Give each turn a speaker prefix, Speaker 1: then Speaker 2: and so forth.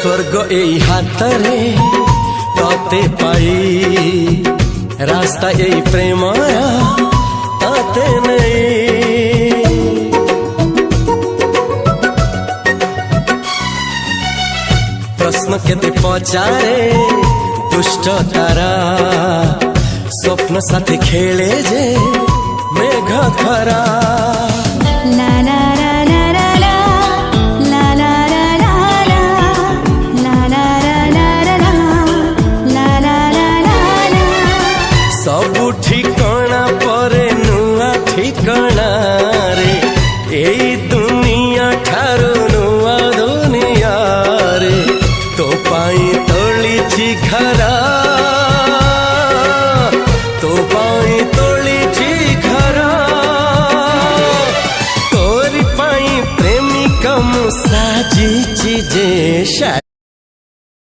Speaker 1: स्वर्ग एई हातरे तते पाई रास्ता एई प्रेमया तते नहीं। प्रश्न केते पचारे दुष्ट तारा स्वप्न साथी खेले जे मेघ खरा।
Speaker 2: ला ला ला ला ला ला ला ला ला ला ला ला ला ला।
Speaker 1: सबु ठिकाना परे नुआ ठिकाना रे एई दुनिया ठारू नुआ दुनिया रे। तो पाई तोलिछि घरा तो पाई तोलिछि घरा तोरी पाई प्रेमिका मु साजिछि जे।